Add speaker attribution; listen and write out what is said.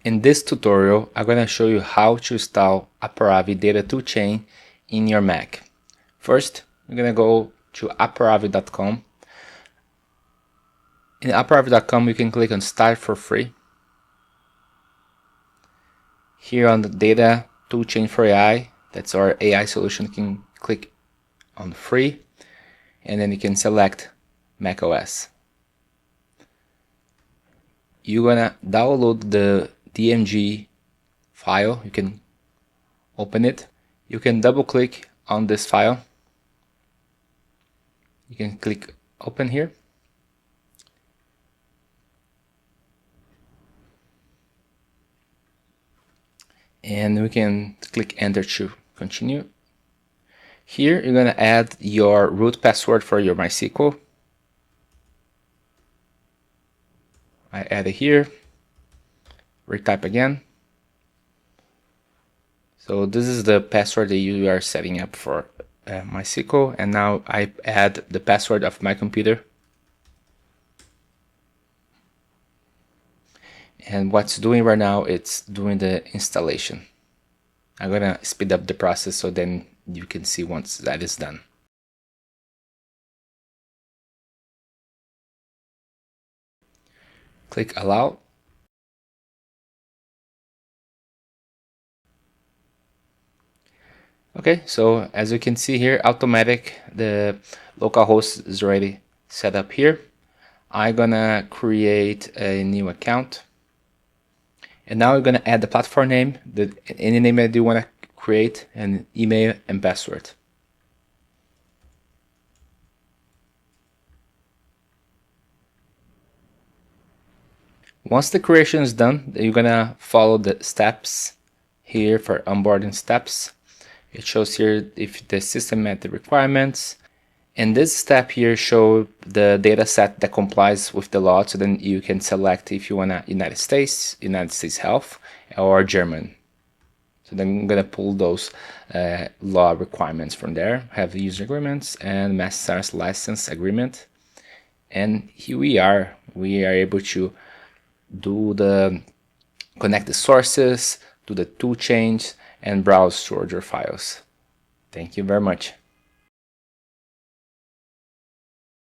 Speaker 1: In this tutorial, I'm going to show you how to install Aparavi Data Toolchain in your Mac. First, you're going to go to aparavi.com. In aparavi.com, you can click on Start for Free. Here on the Data Toolchain for AI, that's our AI solution, you can click on Free, and then you can select macOS. You're going to download the DMG file. You can open it. You can double click on this file. You can click open here. And we can click enter to continue. Here you're going to add your root password for your MySQL. I add it here. Retype again. So this is the password that you are setting up for MySQL, and now I add the password of my computer. And what's doing right now, it's doing the installation. I'm gonna speed up the process so then you can see once that is done. Click allow. Okay, so as you can see here, automatic, the localhost is already set up here. I'm gonna create a new account. And now we're gonna add the platform name, any name that you wanna create, and email and password. Once the creation is done, you're gonna follow the steps here for onboarding steps. It shows here if the system met the requirements. And this step here shows the data set that complies with the law. So then you can select if you want United States Health, or German. So then I'm going to pull those law requirements from there. Have the user agreements and master's license agreement. And here we are able to connect the sources, do the tool change, and browse storage your files. Thank you very much.